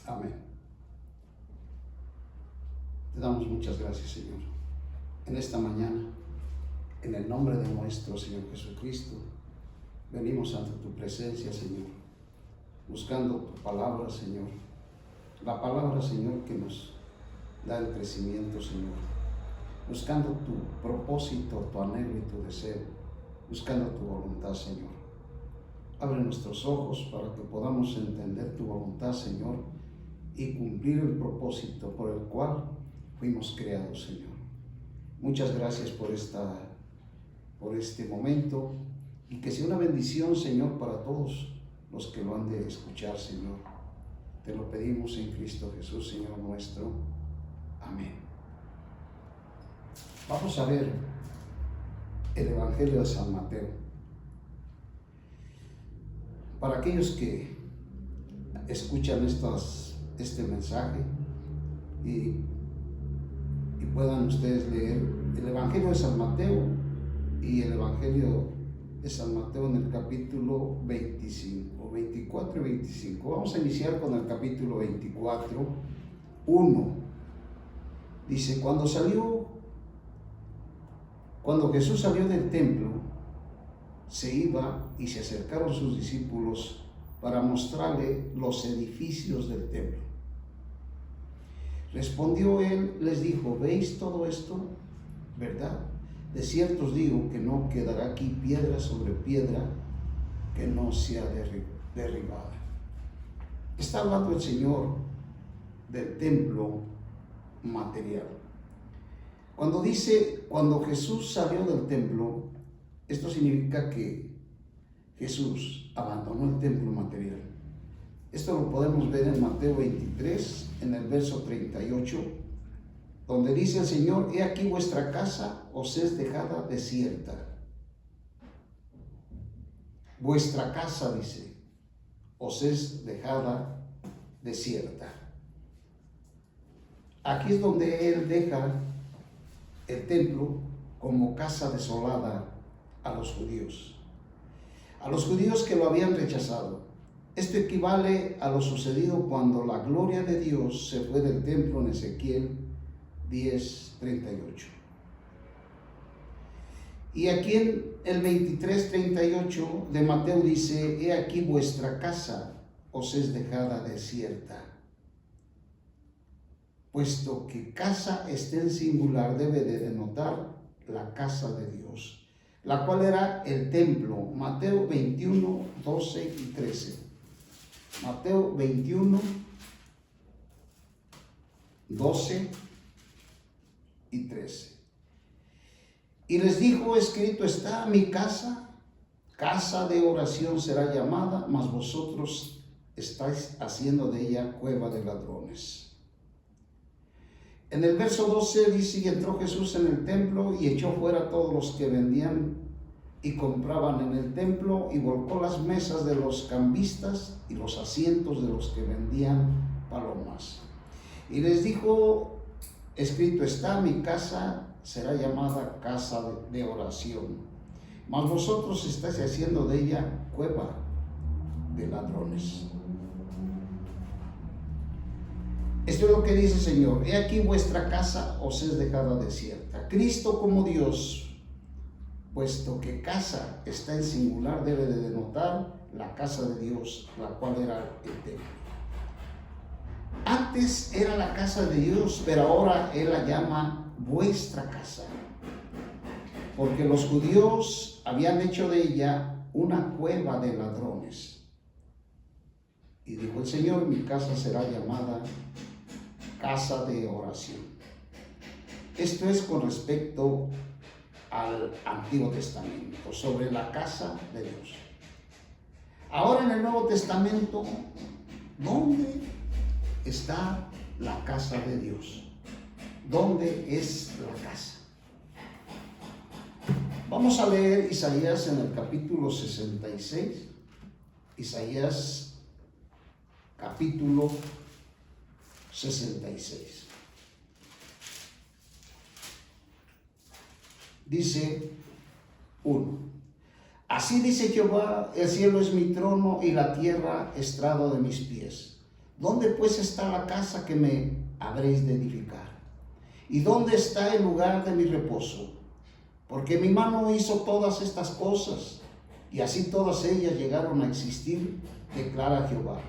Amén. Te damos muchas gracias, Señor. En esta mañana, en el nombre de nuestro Señor Jesucristo, venimos ante tu presencia, Señor, buscando tu palabra, Señor. La palabra, Señor, que nos da el crecimiento, Señor. Buscando tu propósito, tu anhelo y tu deseo. Buscando tu voluntad, Señor. Abre nuestros ojos para que podamos entender tu voluntad, Señor, y cumplir el propósito por el cual fuimos creados, Señor. Muchas gracias por este momento, y que sea una bendición, Señor, para todos los que lo han de escuchar, Señor. Te lo pedimos en Cristo Jesús, Señor nuestro. Amén. Vamos a ver el Evangelio de San Mateo. Para aquellos que escuchan este mensaje y puedan ustedes leer el Evangelio de San Mateo y el Evangelio de San Mateo en el capítulo 25, 24 y 25. Vamos a iniciar con el capítulo 24, 1. Dice, cuando Jesús salió del templo, se iba y se acercaron sus discípulos para mostrarle los edificios del templo. Respondió él, les dijo, ¿veis todo esto? ¿Verdad? De cierto os digo que no quedará aquí piedra sobre piedra que no sea derribada. Está hablando el Señor del templo material. Cuando dice, cuando Jesús salió del templo, esto significa que Jesús abandonó el templo material. Esto lo podemos ver en Mateo 23, en el verso 38, donde dice el Señor, he aquí vuestra casa os es dejada desierta. Vuestra casa, dice, os es dejada desierta. Aquí es donde Él deja el templo como casa desolada a los judíos que lo habían rechazado. Esto equivale a lo sucedido cuando la gloria de Dios se fue del templo en Ezequiel 10:38. Y aquí en el 23:38 de Mateo dice, he aquí vuestra casa os es dejada desierta. Puesto que casa esté en singular, debe de denotar la casa de Dios, la cual era el templo. Mateo 21, 12 y 13. Mateo 21, 12 y 13. Y les dijo, escrito está, mi casa, casa de oración será llamada, mas vosotros estáis haciendo de ella cueva de ladrones. En el verso 12 dice, y entró Jesús en el templo y echó fuera a todos los que vendían y compraban en el templo, y volcó las mesas de los cambistas y los asientos de los que vendían palomas. Y les dijo, escrito está, mi casa será llamada casa de oración, mas vosotros estáis haciendo de ella cueva de ladrones. Esto es lo que dice el Señor, he aquí vuestra casa os es dejada desierta. Cristo como Dios, puesto que casa está en singular, debe de denotar la casa de Dios, la cual era el templo. Antes era la casa de Dios, pero ahora Él la llama vuestra casa, porque los judíos habían hecho de ella una cueva de ladrones. Y dijo el Señor, mi casa será llamada casa de oración. Esto es con respecto al Antiguo Testamento, sobre la casa de Dios. Ahora en el Nuevo Testamento, ¿dónde está la casa de Dios? ¿Dónde es la casa? Vamos a leer Isaías en el capítulo 66, Isaías capítulo 66. Dice 1. Así dice Jehová, el cielo es mi trono y la tierra estrado de mis pies. ¿Dónde pues está la casa que me habréis de edificar? ¿Y dónde está el lugar de mi reposo? Porque mi mano hizo todas estas cosas, y así todas ellas llegaron a existir, declara Jehová.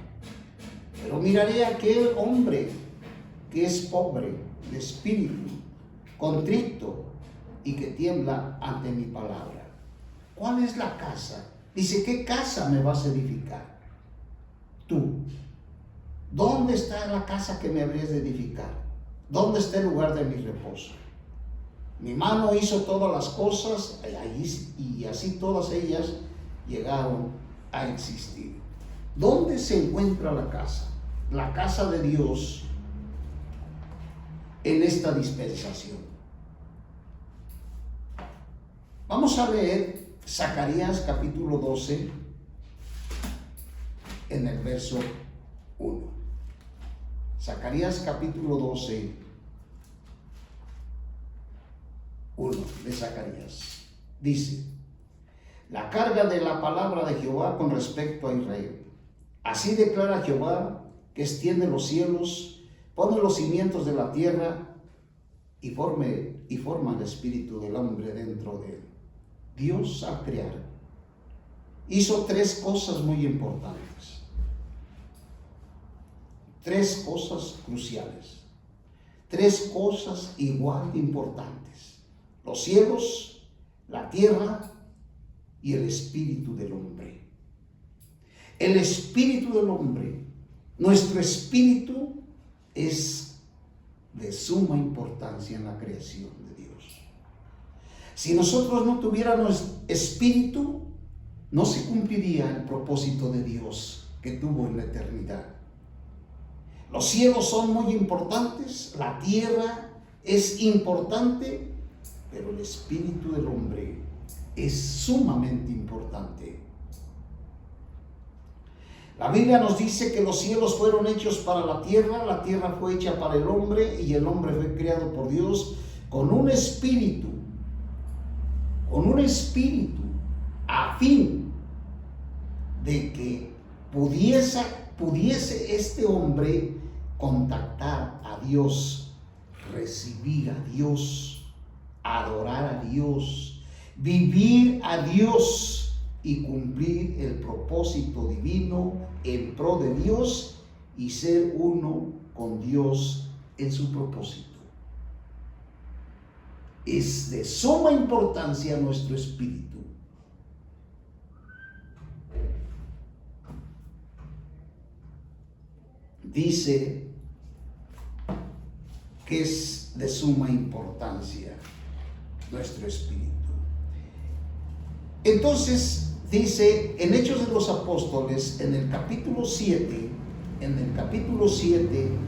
Pero miraré a aquel hombre que es pobre de espíritu, contrito, y que tiembla ante mi palabra. ¿Cuál es la casa? Dice, ¿qué casa me vas a edificar? Tú. ¿Dónde está la casa que me habrías de edificar? ¿Dónde está el lugar de mi reposo? Mi mano hizo todas las cosas y así todas ellas llegaron a existir. ¿Dónde se encuentra la casa? La casa de Dios en esta dispensación. Vamos a leer Zacarías capítulo 12 en el verso 1. Zacarías capítulo 12, 1 de Zacarías. Dice, la carga de la palabra de Jehová con respecto a Israel. Así declara Jehová, que extiende los cielos, pone los cimientos de la tierra y forma el espíritu del hombre dentro de él. Dios, al crear, hizo tres cosas muy importantes. Tres cosas cruciales. Tres cosas igual de importantes. Los cielos, la tierra y el espíritu del hombre. El espíritu del hombre, nuestro espíritu, es de suma importancia en la creación de Dios. Si nosotros no tuviéramos espíritu, no se cumpliría el propósito de Dios que tuvo en la eternidad. Los cielos son muy importantes, la tierra es importante, pero el espíritu del hombre es sumamente importante. La Biblia nos dice que los cielos fueron hechos para la tierra fue hecha para el hombre y el hombre fue creado por Dios con un espíritu, a fin de que pudiese este hombre contactar a Dios, recibir a Dios, adorar a Dios, vivir a Dios y cumplir el propósito divino en pro de Dios y ser uno con Dios en su propósito. Es de suma importancia nuestro espíritu. Dice que es de suma importancia nuestro espíritu. Entonces dice en Hechos de los Apóstoles, en el capítulo 7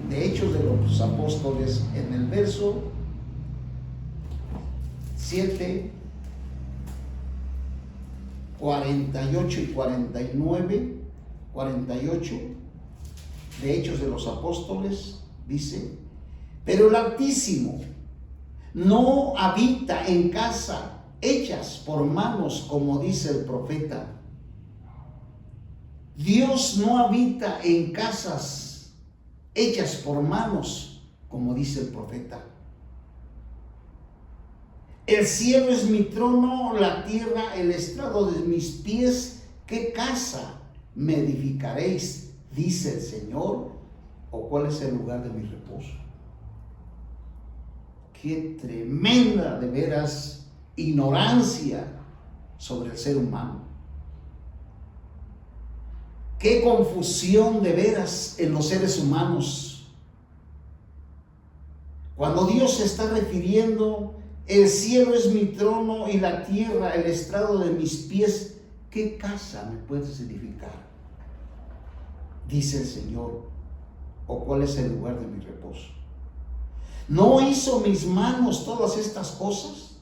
de Hechos de los Apóstoles, en el verso 7, 48 y 49, 48 de Hechos de los Apóstoles, dice, pero el Altísimo no habita en casa hechas por manos, como dice el profeta. Dios no habita en casas hechas por manos, como dice el profeta. El cielo es mi trono, la tierra el estrado de mis pies. ¿Qué casa me edificaréis? Dice el Señor. ¿O cuál es el lugar de mi reposo? Qué tremenda, de veras, ignorancia sobre el ser humano. Qué confusión de veras en los seres humanos. Cuando Dios se está refiriendo, el cielo es mi trono y la tierra el estrado de mis pies, ¿qué casa me puedes edificar? Dice el Señor. ¿O cuál es el lugar de mi reposo? ¿No hizo mis manos todas estas cosas?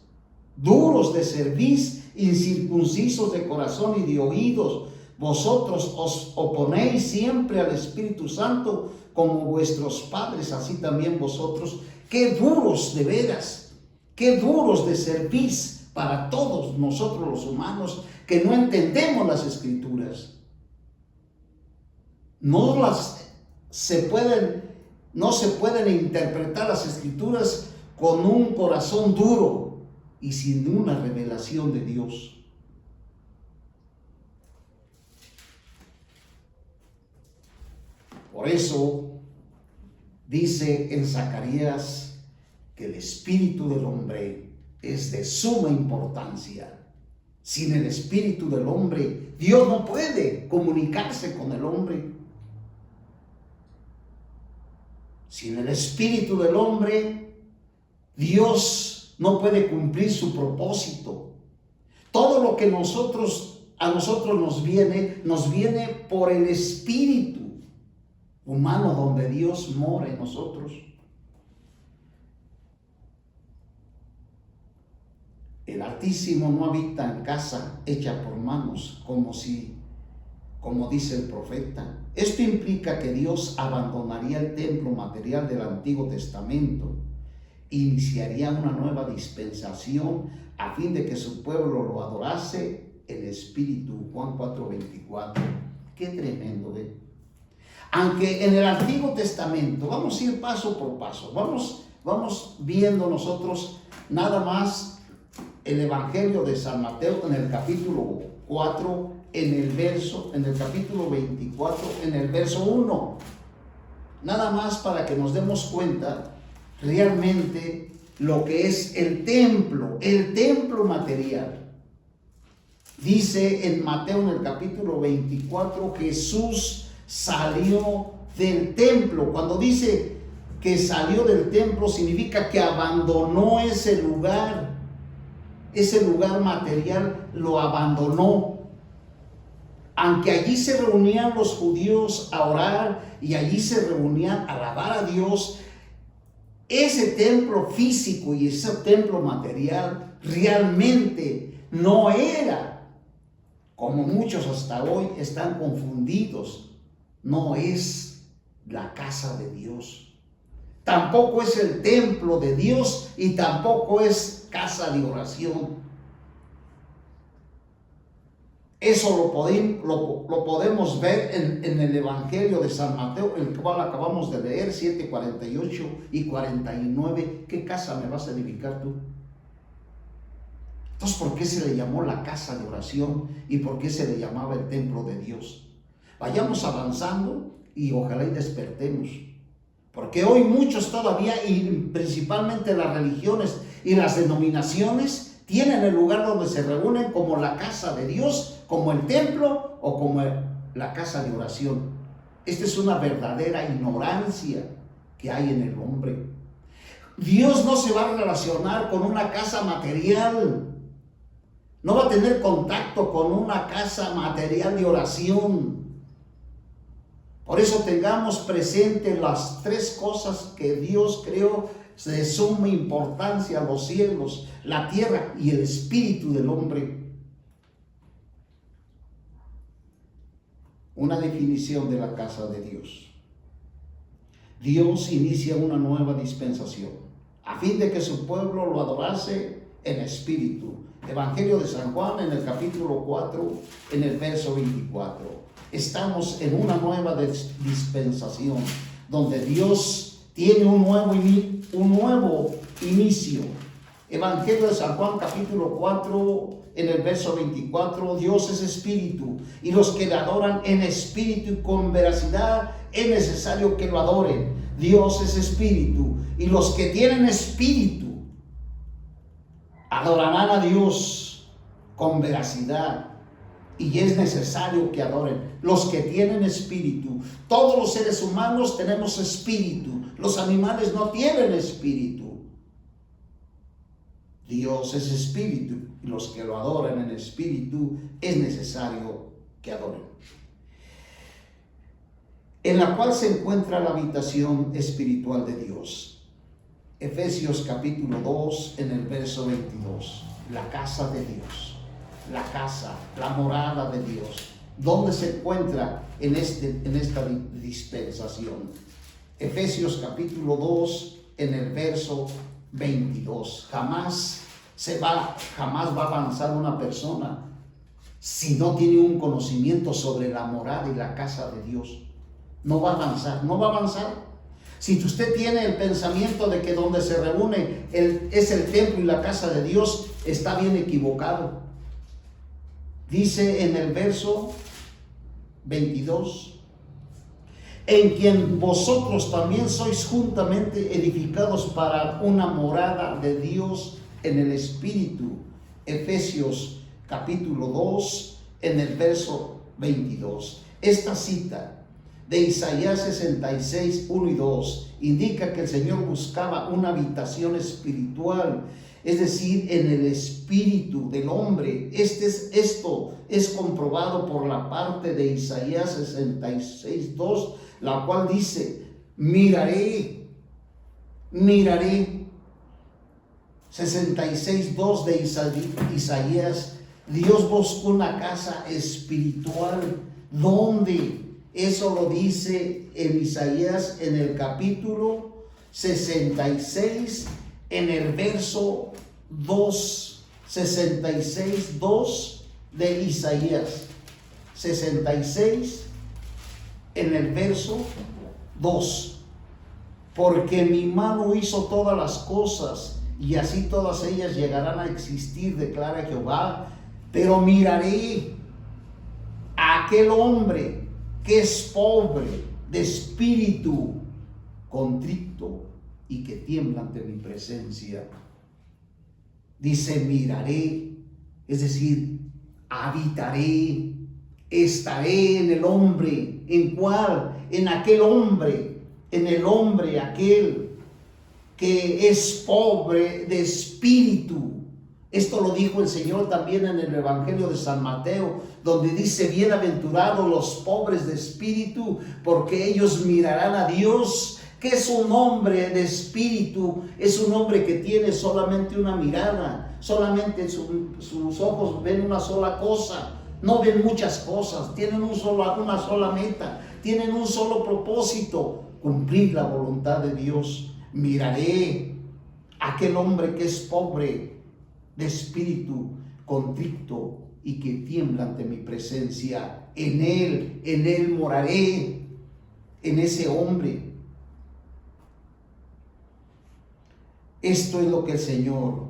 Duros de cerviz, incircuncisos de corazón y de oídos, vosotros os oponéis siempre al Espíritu Santo como vuestros padres, así también vosotros. Qué duros de veras, qué duros de cerviz para todos nosotros los humanos que no entendemos las Escrituras. No las no se pueden interpretar las Escrituras con un corazón duro y sin una revelación de Dios. Por eso dice en Zacarías que el espíritu del hombre es de suma importancia. Sin el espíritu del hombre, Dios no puede comunicarse con el hombre. Sin el espíritu del hombre, Dios no puede cumplir su propósito. Todo lo que a nosotros nos viene por el espíritu humano donde Dios mora en nosotros. El Altísimo no habita en casa hecha por manos, como dice el profeta. Esto implica que Dios abandonaría el templo material del Antiguo Testamento, iniciaría una nueva dispensación a fin de que su pueblo lo adorase en espíritu. Juan 4:24. Qué tremendo, ¿eh? Aunque en el Antiguo Testamento, vamos a ir paso por paso, vamos viendo nosotros nada más el Evangelio de San Mateo en el capítulo 4, en el capítulo 24, en el verso 1. Nada más para que nos demos cuenta realmente lo que es el templo material. Dice en Mateo en el capítulo 24, Jesús salió del templo. Cuando dice que salió del templo, significa que abandonó ese lugar material, lo abandonó. Aunque allí se reunían los judíos a orar y allí se reunían a alabar a Dios, ese templo físico y ese templo material realmente no era, como muchos hasta hoy están confundidos, no es la casa de Dios. Tampoco es el templo de Dios y tampoco es casa de oración. Eso lo podemos ver en el Evangelio de San Mateo, el cual acabamos de leer, 7:48 y 49. ¿Qué casa me vas a edificar tú? Entonces, ¿por qué se le llamó la casa de oración y por qué se le llamaba el templo de Dios? Vayamos avanzando y ojalá y despertemos. Porque hoy muchos todavía, y principalmente las religiones y las denominaciones, tienen el lugar donde se reúnen como la casa de Dios, como el templo o como la casa de oración. Esta es una verdadera ignorancia que hay en el hombre. Dios no se va a relacionar con una casa material. No va a tener contacto con una casa material de oración. Por eso tengamos presente las tres cosas que Dios creó de suma importancia: los cielos, la tierra y el espíritu del hombre. Una definición de la casa de Dios. Dios inicia una nueva dispensación a fin de que su pueblo lo adorase en espíritu. Evangelio de San Juan en el capítulo 4, en el verso 24. Estamos en una nueva dispensación donde Dios tiene un nuevo inicio. Evangelio de San Juan capítulo 4 en el verso 24. Dios es espíritu y los que le adoran en espíritu y con veracidad es necesario que lo adoren. Dios es espíritu y los que tienen espíritu adorarán a Dios con veracidad. Y es necesario que adoren. Los que tienen espíritu. Todos los seres humanos tenemos espíritu. Los animales no tienen espíritu. Dios es espíritu. Y los que lo adoran en espíritu es necesario que adoren. En la cual se encuentra la habitación espiritual de Dios. Efesios capítulo 2 en el verso 22. La casa de Dios. La casa, la morada de Dios. ¿Dónde se encuentra en esta dispensación? Efesios capítulo 2 en el verso 22. Jamás va a avanzar una persona si no tiene un conocimiento sobre la morada y la casa de Dios. no va a avanzar, no va a avanzar. Si usted tiene el pensamiento de que donde se reúne es el templo y la casa de Dios, está bien equivocado. Dice en el verso 22, en quien vosotros también sois juntamente edificados para una morada de Dios en el Espíritu. Efesios capítulo 2, en el verso 22. Esta cita de Isaías 66, 1 y 2 indica que el Señor buscaba una habitación espiritual, es decir, en el espíritu del hombre. Esto es comprobado por la parte de Isaías 66, 2, la cual dice: miraré. 66, 2 de Isaías. Dios buscó una casa espiritual. ¿Dónde? Eso lo dice en Isaías en el capítulo 66, en el verso 2. 66, 2 de Isaías. 66, en el verso 2. Porque mi mano hizo todas las cosas, y así todas ellas llegarán a existir, declara Jehová. Pero miraré a aquel hombre que es pobre de espíritu, contrito y que tiembla ante mi presencia. Dice miraré, es decir, habitaré, estaré en el hombre. ¿En cuál? En aquel hombre, en el hombre aquel que es pobre de espíritu. Esto lo dijo el Señor también en el Evangelio de San Mateo, donde dice: bienaventurados los pobres de espíritu, porque ellos mirarán a Dios. ¿Qué es un hombre de espíritu? Es un hombre que tiene solamente una mirada, solamente sus ojos ven una sola cosa, no ven muchas cosas, tienen una sola meta, tienen un solo propósito: cumplir la voluntad de Dios. Miraré a aquel hombre que es pobre de espíritu, contrito y que tiembla ante mi presencia. En él moraré, en ese hombre. Esto es lo que el Señor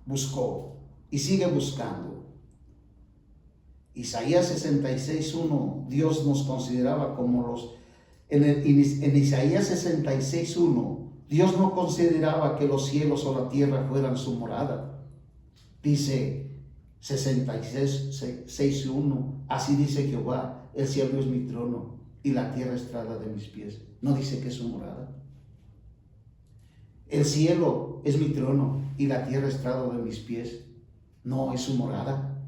buscó y sigue buscando. Isaías 66, 1, Dios nos consideraba como los... En Isaías 66, 1, Dios no consideraba que los cielos o la tierra fueran su morada. Dice 66, 1, así dice Jehová: el cielo es mi trono y la tierra estrada de mis pies. No dice que es su morada. El cielo es mi trono y la tierra estrado de mis pies. No es su morada.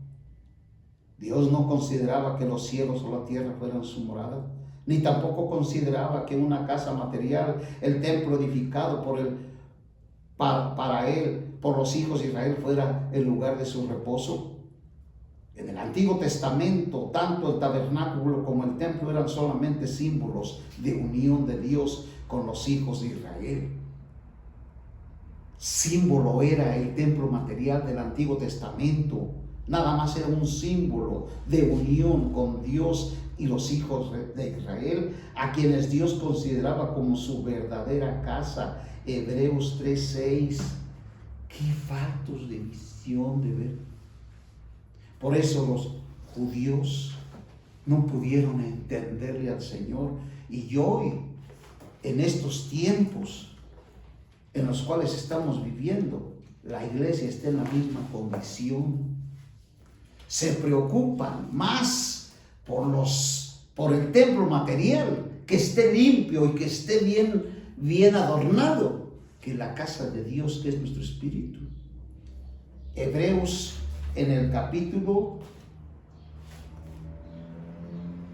Dios no consideraba que los cielos o la tierra fueran su morada, ni tampoco consideraba que una casa material, el templo edificado para él, por los hijos de Israel, fuera el lugar de su reposo. En el Antiguo Testamento, tanto el tabernáculo como el templo eran solamente símbolos de unión de Dios con los hijos de Israel. Símbolo era el templo material del Antiguo Testamento. Nada más era un símbolo de unión con Dios y los hijos de Israel, a quienes Dios consideraba como su verdadera casa. Hebreos 3:6. Qué faltos de visión de ver. Por eso los judíos no pudieron entenderle al Señor. Y hoy, en estos tiempos en los cuales estamos viviendo, la iglesia está en la misma condición. Se preocupan más por el templo material, que esté limpio y que esté bien adornado, que la casa de Dios, que es nuestro espíritu. Hebreos, en el capítulo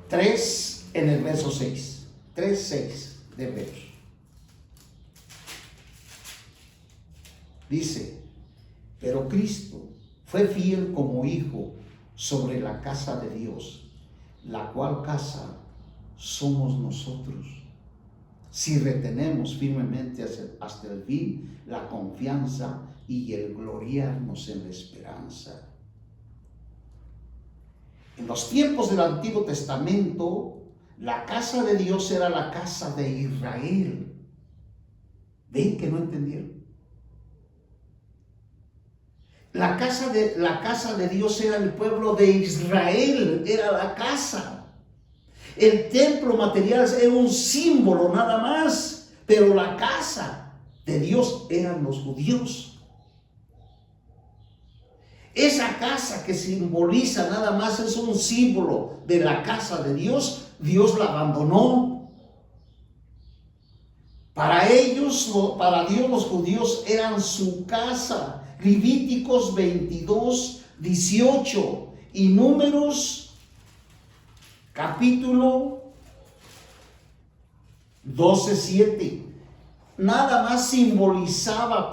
3, en el verso 6. 3:6 de Hebreos. Dice: pero Cristo fue fiel como hijo sobre la casa de Dios, la cual casa somos nosotros, si retenemos firmemente hasta el fin la confianza y el gloriarnos en la esperanza. En los tiempos del Antiguo Testamento, La casa de Dios era la casa de Israel. ¿Ven que no entendieron? La casa de Dios era el pueblo de Israel, era la casa. El templo material era un símbolo nada más, pero la casa de Dios eran los judíos. Esa casa que simboliza nada más es un símbolo de la casa de Dios. Dios la abandonó. Para ellos, para Dios, los judíos eran su casa. Levíticos 22, 18 y Números capítulo 12, 7. Nada más simbolizada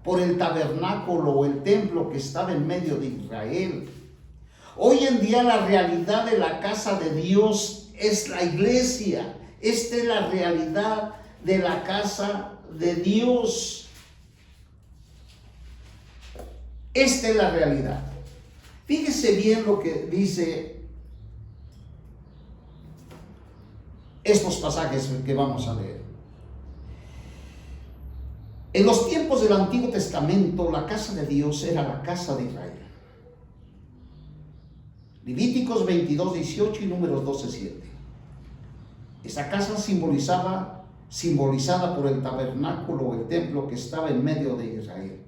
por el tabernáculo o el templo que estaba en medio de Israel. Hoy en día la realidad de la casa de Dios es la iglesia. Esta es la realidad de la casa de Dios. Esta es la realidad. Fíjese bien lo que dice estos pasajes que vamos a leer. En los tiempos del Antiguo Testamento, la casa de Dios era la casa de Israel. Levíticos 22, 18 y Números 12, 7. Esa casa simbolizada por el tabernáculo o el templo que estaba en medio de Israel.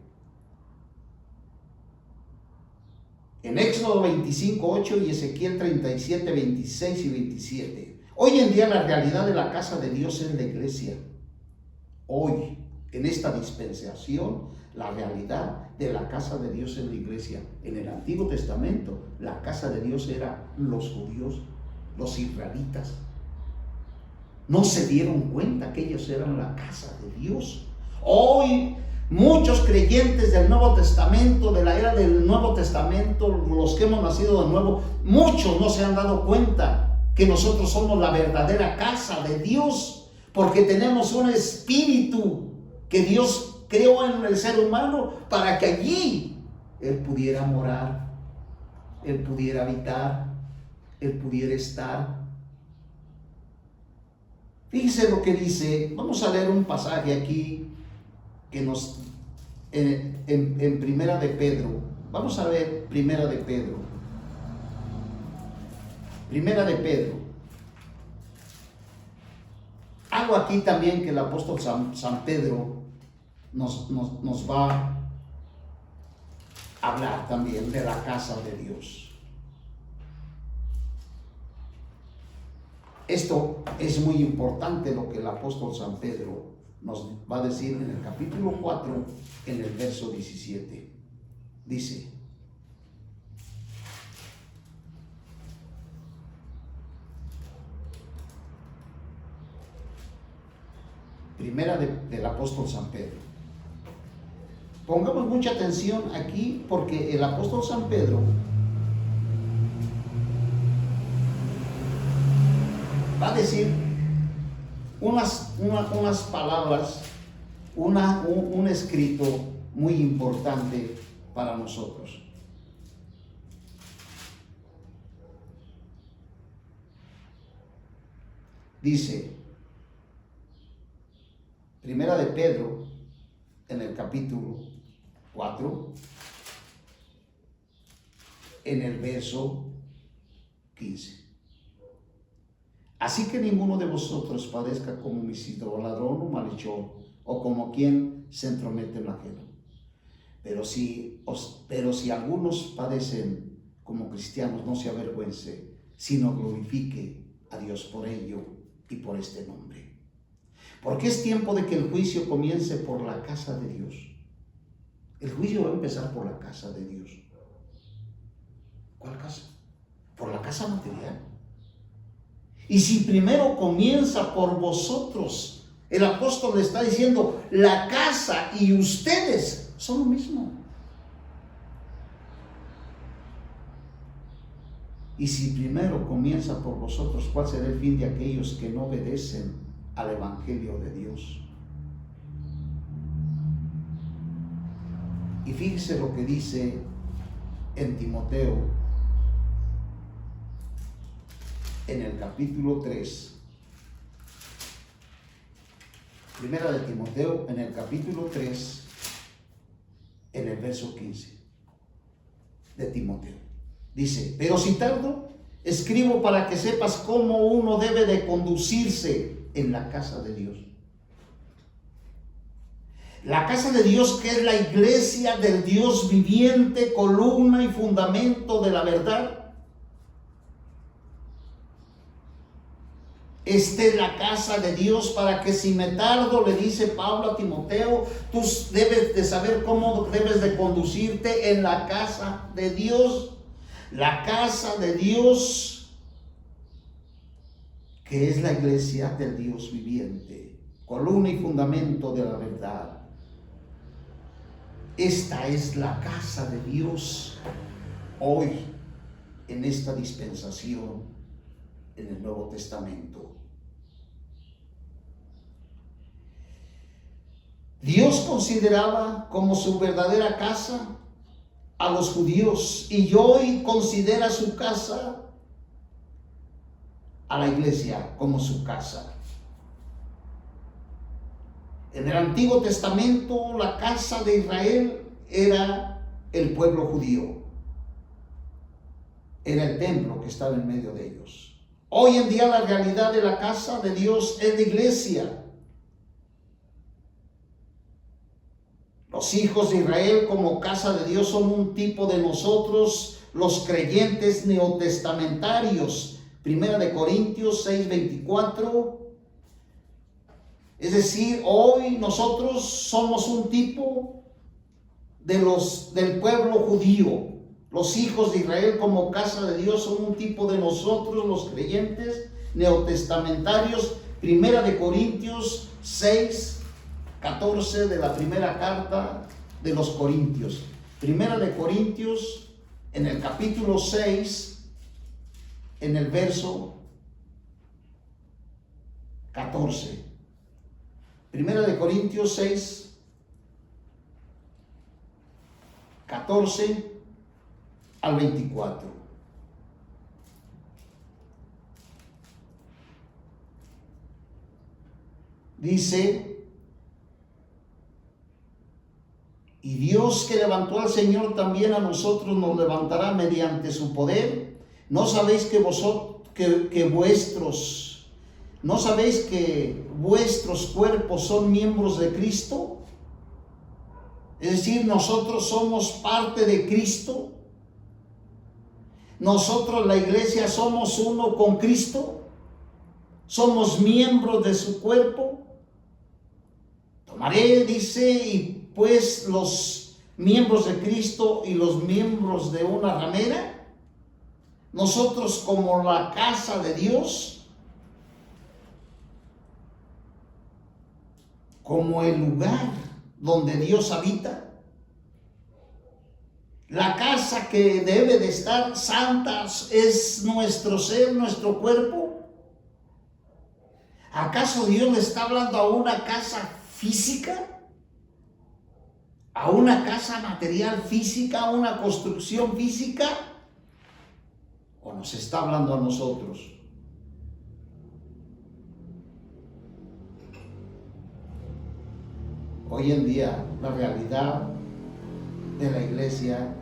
En Éxodo 25, 8 y Ezequiel 37, 26 y 27. Hoy en día la realidad de la casa de Dios es la iglesia. Hoy, en esta dispensación, la realidad de la casa de Dios es la iglesia. En el Antiguo Testamento, la casa de Dios era los judíos, los israelitas. No se dieron cuenta que ellos eran la casa de Dios. Hoy muchos creyentes del Nuevo Testamento, de la era del Nuevo Testamento, los que hemos nacido de nuevo, muchos no se han dado cuenta que nosotros somos la verdadera casa de Dios, porque tenemos un espíritu que Dios creó en el ser humano para que allí Él pudiera morar, Él pudiera habitar, Él pudiera estar. Fíjense lo que dice. Vamos a leer un pasaje aquí que nos en Primera de Pedro. Vamos a ver Primera de Pedro. Primera de Pedro. Algo aquí también que el apóstol San Pedro nos va a hablar también de la casa de Dios. Esto es muy importante lo que el apóstol San Pedro nos va a decir en el capítulo 4, en el verso 17. Dice: Primera del apóstol San Pedro. Pongamos mucha atención aquí, porque el apóstol San Pedro va a decir unas palabras, un escrito muy importante para nosotros. Dice, Primera de Pedro, en el capítulo 4, en el verso 15. Así que ninguno de vosotros padezca como homicida, ladrón o malhechor, o como quien se entromete en lo ajeno. Pero si algunos padecen como cristianos, no se avergüence, sino glorifique a Dios por ello y por este nombre. Porque es tiempo de que el juicio comience por la casa de Dios. El juicio va a empezar por la casa de Dios. ¿Cuál casa? Por la casa material. Y si primero comienza por vosotros, el apóstol le está diciendo, la casa y ustedes son lo mismo. Y si primero comienza por vosotros, ¿cuál será el fin de aquellos que no obedecen al Evangelio de Dios? Y fíjese lo que dice en Timoteo, en el capítulo 3. Primera de Timoteo, en el capítulo 3, en el verso 15 de Timoteo. Dice: pero si tardo, escribo para que sepas cómo uno debe de conducirse en la casa de Dios. La casa de Dios, que es la iglesia del Dios viviente, columna y fundamento de la verdad. Esta es la casa de Dios, para que si me tardo, le dice Pablo a Timoteo, tú debes de saber cómo debes de conducirte en la casa de Dios. La casa de Dios, que es la iglesia del Dios viviente, columna y fundamento de la verdad. Esta es la casa de Dios hoy, en esta dispensación, en el Nuevo Testamento. Dios consideraba como su verdadera casa a los judíos, y hoy considera su casa a la iglesia como su casa. En el Antiguo Testamento, la casa de Israel era el pueblo judío. Era el templo que estaba en medio de ellos. Hoy en día la realidad de la casa de Dios es la iglesia. Los hijos de Israel como casa de Dios son un tipo de nosotros, los creyentes neotestamentarios. Primera de Corintios 6:24. Es decir, hoy nosotros somos un tipo del pueblo judío. Los hijos de Israel como casa de Dios son un tipo de nosotros, los creyentes neotestamentarios. Primera de Corintios 6:14 de la primera carta de los Corintios. Primera de Corintios, en el capítulo 6, en el verso 14. Primera de Corintios 6, 14 al 24. Dice: y Dios, que levantó al Señor, también a nosotros nos levantará mediante su poder. ¿No sabéis que vuestros cuerpos son miembros de Cristo? Es decir, nosotros somos parte de Cristo. Nosotros, la iglesia, somos uno con Cristo. Somos miembros de su cuerpo. Tomaré, dice, y pues los miembros de Cristo y los miembros de una ramera. Nosotros, como la casa de Dios, como el lugar donde Dios habita, la casa que debe de estar santa es nuestro ser, nuestro cuerpo. ¿Acaso Dios le está hablando a una casa física? ¿A una casa material física? ¿A una construcción física? ¿O nos está hablando a nosotros? Hoy en día la realidad de la iglesia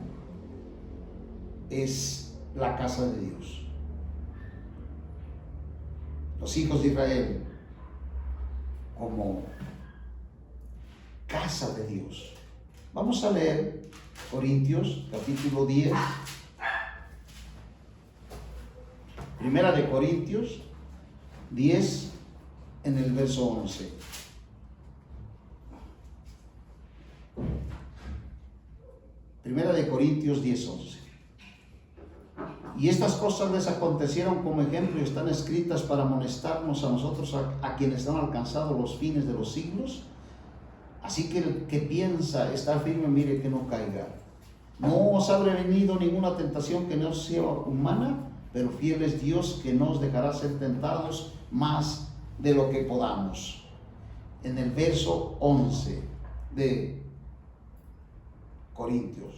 es la casa de Dios. Los hijos de Israel como casa de Dios. Vamos a leer Corintios capítulo 10. Primera de Corintios 10 en el verso 11. Primera de Corintios 10:11. Y estas cosas les acontecieron como ejemplo y están escritas para amonestarnos a nosotros, a quienes han alcanzado los fines de los siglos. Así que el que piensa estar firme, mire que no caiga. No os ha venido ninguna tentación que no sea humana, pero fiel es Dios, que no os dejará ser tentados más de lo que podamos. En el verso 11 de Corintios.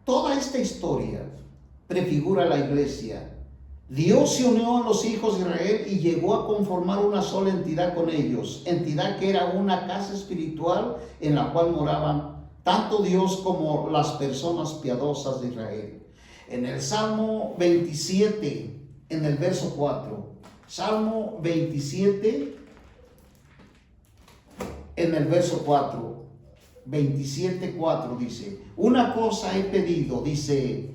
Toda esta historia prefigura la iglesia Dios se unió a los hijos de Israel y llegó a conformar una sola entidad con ellos, entidad que era una casa espiritual en la cual moraban tanto Dios como las personas piadosas de Israel. En el Salmo 27, en el verso 4, Salmo 27, en el verso 4, 27:4 dice, una cosa he pedido, dice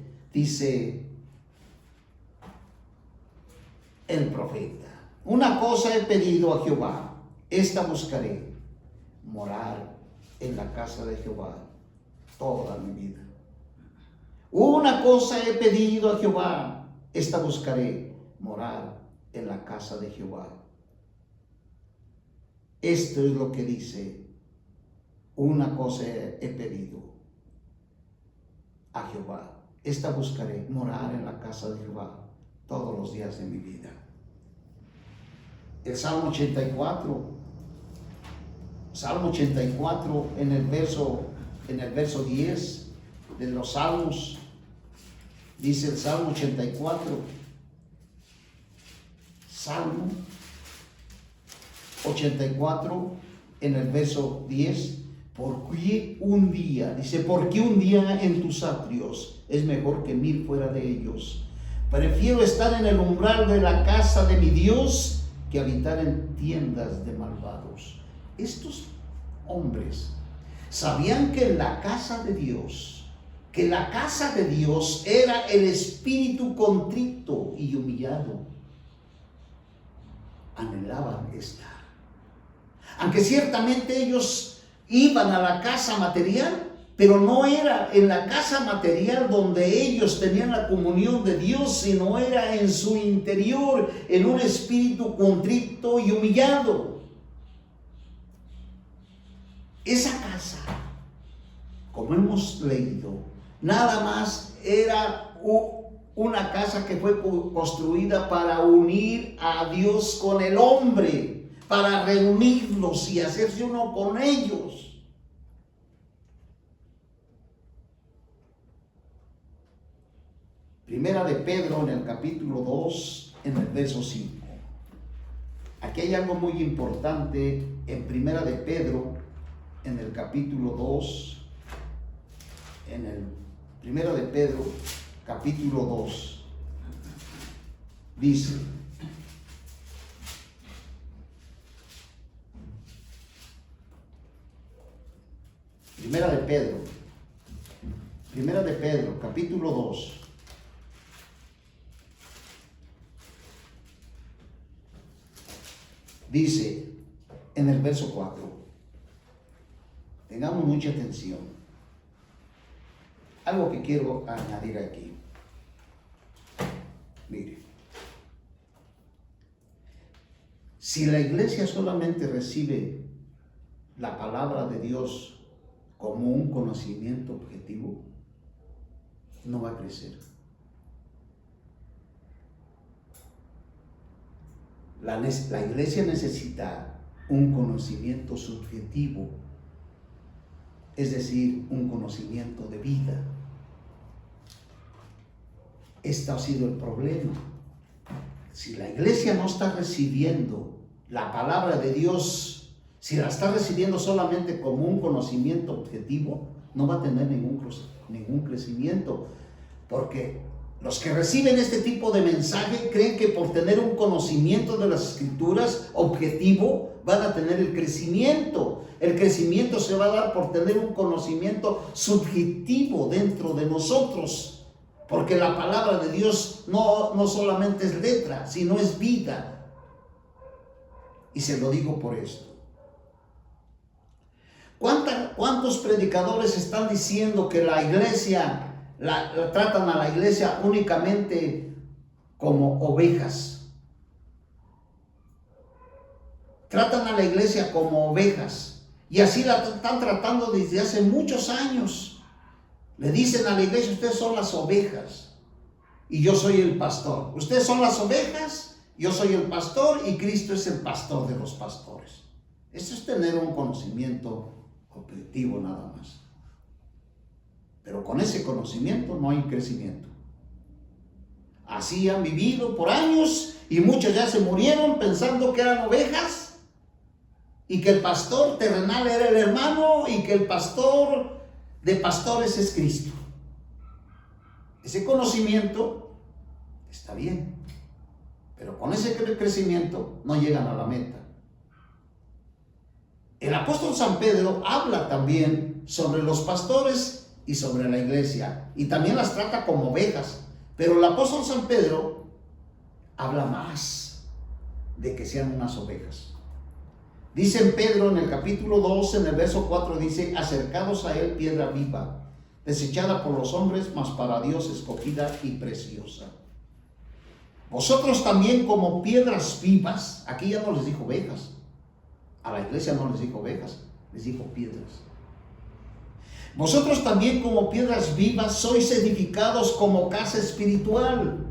el profeta, una cosa he pedido a Jehová, esta buscaré, morar en la casa de Jehová toda mi vida. Una cosa he pedido a Jehová, esta buscaré, morar en la casa de Jehová. Esto es lo que dice, una cosa he pedido a Jehová, esta buscaré, morar en la casa de Jehová todos los días de mi vida. El Salmo 84 en el verso 10 de los Salmos, dice el Salmo 84, Salmo 84 en el verso 10, porque un día en tus atrios es mejor que 1000 fuera de ellos. Prefiero estar en el umbral de la casa de mi Dios que habitar en tiendas de malvados. Estos hombres sabían que la casa de Dios era el espíritu contrito y humillado. Anhelaban estar. Aunque ciertamente ellos iban a la casa material, pero no era en la casa material donde ellos tenían la comunión de Dios, sino era en su interior, en un espíritu contrito y humillado. Esa casa, como hemos leído, nada más era una casa que fue construida para unir a Dios con el hombre, para reunirlos y hacerse uno con ellos. Primera de Pedro en el capítulo 2, en el verso 5. Aquí hay algo muy importante en Primera de Pedro, en el capítulo 2, en el Primera de Pedro, capítulo 2, dice, Primera de Pedro, capítulo 2, dice en el verso 4, tengamos mucha atención, algo que quiero añadir aquí. Mire, si la iglesia solamente recibe la palabra de Dios como un conocimiento objetivo, no va a crecer. La iglesia necesita un conocimiento subjetivo, es decir, un conocimiento de vida. Este ha sido el problema. Si la iglesia no está recibiendo la palabra de Dios, si la está recibiendo solamente como un conocimiento objetivo, no va a tener ningún crecimiento, porque los que reciben este tipo de mensaje creen que por tener un conocimiento de las Escrituras objetivo van a tener el crecimiento. El crecimiento se va a dar por tener un conocimiento subjetivo dentro de nosotros, porque la palabra de Dios no solamente es letra, sino es vida. Y se lo digo por esto. ¿Cuántos predicadores están diciendo que la iglesia tratan a la iglesia únicamente como ovejas? Tratan a la iglesia como ovejas, y así la están tratando desde hace muchos años. Le dicen a la iglesia: ustedes son las ovejas y yo soy el pastor. Ustedes son las ovejas, yo soy el pastor, y Cristo es el pastor de los pastores. Eso es tener un conocimiento objetivo nada más. Pero con ese conocimiento no hay crecimiento. Así han vivido por años y muchos ya se murieron pensando que eran ovejas y que el pastor terrenal era el hermano y que el pastor de pastores es Cristo. Ese conocimiento está bien, pero con ese crecimiento no llegan a la meta. El apóstol San Pedro habla también sobre los pastores y sobre la iglesia, y también las trata como ovejas, pero el apóstol San Pedro habla más de que sean unas ovejas. Dice en Pedro en el capítulo 2, en el verso 4, dice: acercados a él piedra viva, desechada por los hombres, mas para Dios escogida y preciosa. Vosotros también como piedras vivas, aquí ya no les dijo ovejas, a la iglesia no les dijo ovejas, les dijo piedras. Vosotros también como piedras vivas sois edificados como casa espiritual.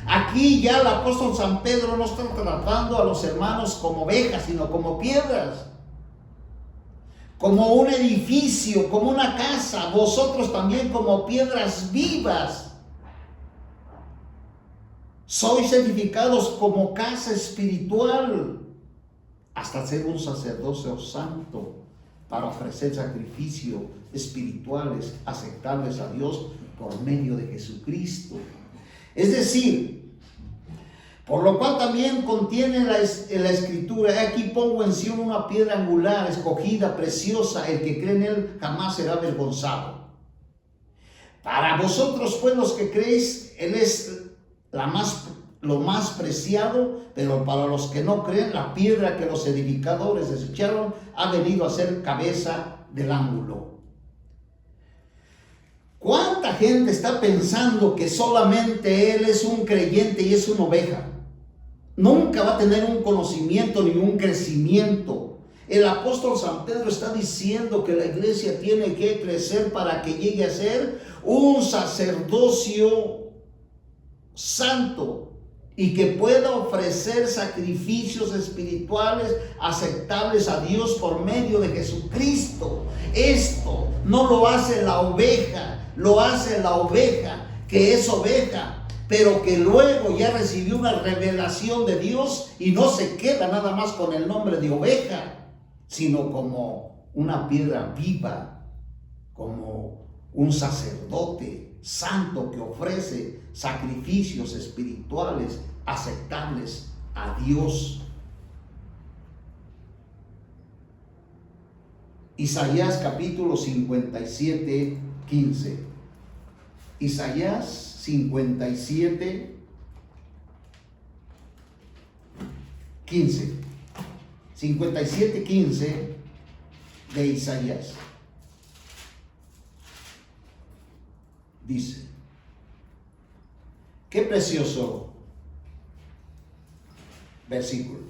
Aquí ya el apóstol San Pedro no está tratando a los hermanos como ovejas, sino como piedras, como un edificio, como una casa. Vosotros también como piedras vivas sois edificados como casa espiritual, hasta ser un sacerdocio santo, para ofrecer sacrificios espirituales aceptables a Dios por medio de Jesucristo. Es decir, por lo cual también contiene la escritura: aquí pongo en Sion una piedra angular, escogida, preciosa, el que cree en él jamás será avergonzado. Para vosotros pues los que creéis, él es lo más preciado, pero para los que no creen, la piedra que los edificadores desecharon ha venido a ser cabeza del ángulo. ¿Cuánta gente está pensando que solamente él es un creyente y es una oveja? Nunca va a tener un conocimiento ni un crecimiento. El apóstol San Pedro está diciendo que la iglesia tiene que crecer para que llegue a ser un sacerdocio santo y que pueda ofrecer sacrificios espirituales aceptables a Dios por medio de Jesucristo. Esto no lo hace la oveja, lo hace la oveja que es oveja, pero que luego ya recibió una revelación de Dios y no se queda nada más con el nombre de oveja, sino como una piedra viva, como un sacerdote santo que ofrece sacrificios espirituales aceptables a Dios. Isaías capítulo 57, 15. Isaías 57, 15. 57, 15 de Isaías. Dice: qué precioso versículo.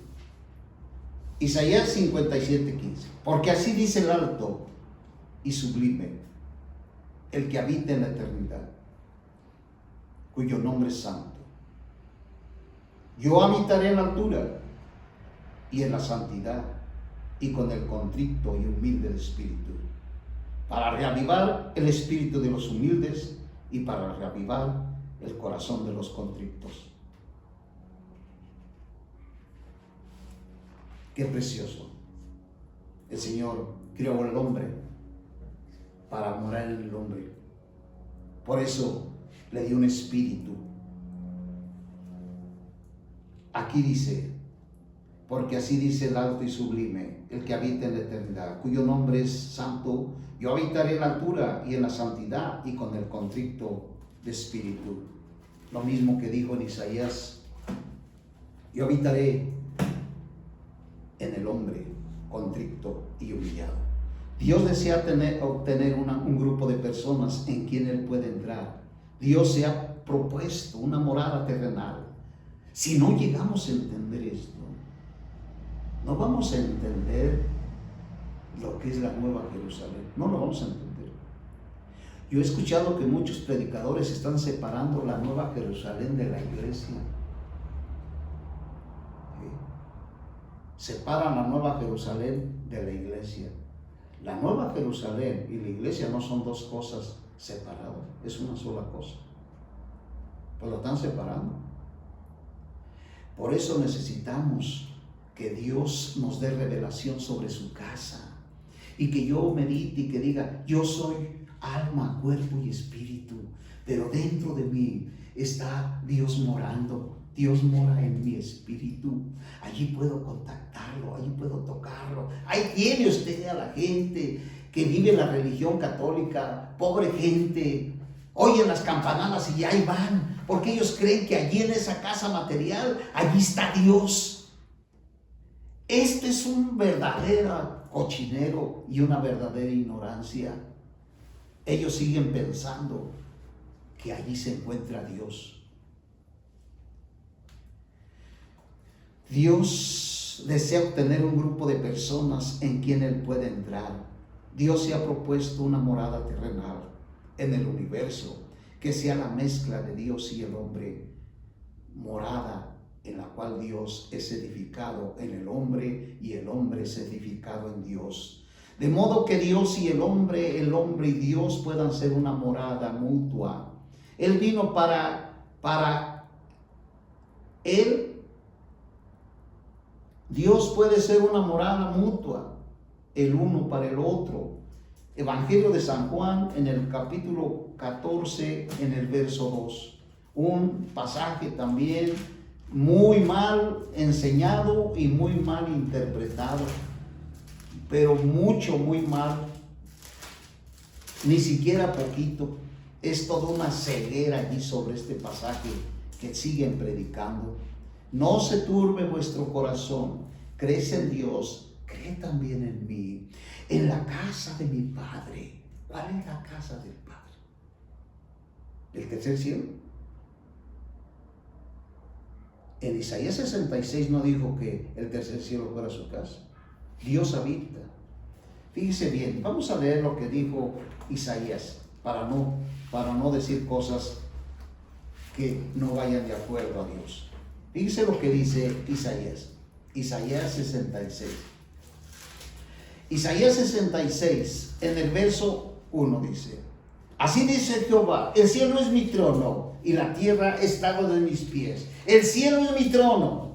Isaías 57, 15. Porque así dice el alto y sublime, el que habita en la eternidad, cuyo nombre es santo. Yo habitaré en la altura y en la santidad, y con el contrito y humilde de espíritu, para reavivar el espíritu de los humildes y para reavivar el corazón de los contritos. Qué precioso. El Señor creó al hombre para morar en el hombre. Por eso le dio un espíritu. Aquí dice: porque así dice el alto y sublime, el que habita en la eternidad, cuyo nombre es santo. Yo habitaré en la altura y en la santidad, y con el contrito de espíritu. Lo mismo que dijo en Isaías: yo habitaré en el hombre contrito y humillado. Dios desea obtener un grupo de personas en quien Él puede entrar. Dios se ha propuesto una morada terrenal. Si no llegamos a entender esto, no vamos a entender lo que es la Nueva Jerusalén. No lo vamos a entender. Yo he escuchado que muchos predicadores están separando la Nueva Jerusalén de la iglesia. Separan la Nueva Jerusalén de la iglesia. La Nueva Jerusalén y la iglesia no son dos cosas separadas, es una sola cosa. Pues lo están separando. Por eso necesitamos que Dios nos dé revelación sobre su casa y que yo medite y que diga, yo soy alma, cuerpo y espíritu, pero dentro de mí está Dios morando. Dios mora en mi espíritu. Allí puedo contactarlo, allí puedo tocarlo. Ahí tiene usted a la gente que vive en la religión católica, pobre gente, oyen las campanadas y ahí van, porque ellos creen que allí en esa casa material, allí está Dios. Este es un verdadero cochinero y una verdadera ignorancia. Ellos siguen pensando que allí se encuentra Dios. Dios desea obtener un grupo de personas en quien Él puede entrar. Dios se ha propuesto una morada terrenal en el universo que sea la mezcla de Dios y el hombre, morada en la cual Dios es edificado en el hombre y el hombre es edificado en Dios. De modo que Dios y el hombre y Dios puedan ser una morada mutua. Él vino para Él. Dios puede ser una morada mutua, el uno para el otro. Evangelio de San Juan en el capítulo 14, en el verso 2. Un pasaje también muy mal enseñado y muy mal interpretado, pero muy mal, ni siquiera poquito. Es toda una ceguera allí sobre este pasaje que siguen predicando. No se turbe vuestro corazón, crees en Dios, cree también en mí. En la casa de mi Padre. ¿Cuál es la casa del Padre? ¿El tercer cielo? En Isaías 66 no dijo que el tercer cielo fuera su casa. Dios habita. Fíjese bien, vamos a leer lo que dijo Isaías para no decir cosas que no vayan de acuerdo a Dios. Fíjese lo que dice Isaías 66. Isaías 66, en el verso 1 dice: así dice Jehová, el cielo es mi trono y la tierra estrado de mis pies. El cielo es mi trono,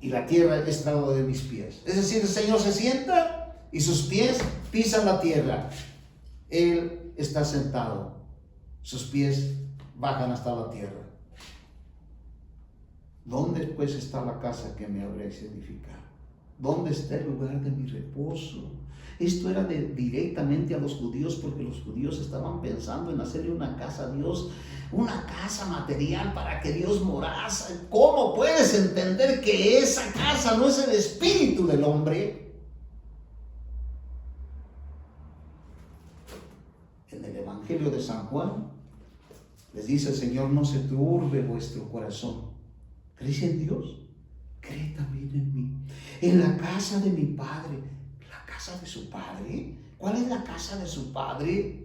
y la tierra estrado de mis pies. Es decir, el Señor se sienta y sus pies pisan la tierra. Él está sentado, sus pies bajan hasta la tierra. ¿Dónde pues está la casa que me habréis edificado? ¿Dónde está el lugar de mi reposo? Esto era directamente a los judíos, porque los judíos estaban pensando en hacerle una casa a Dios, una casa material para que Dios morase. ¿Cómo puedes entender que esa casa no es el espíritu del hombre? En el Evangelio de San Juan les dice el Señor: no se turbe vuestro corazón. ¿Crees en Dios? Cree también en mí. En la casa de mi Padre. ¿La casa de su Padre? ¿Cuál es la casa de su Padre?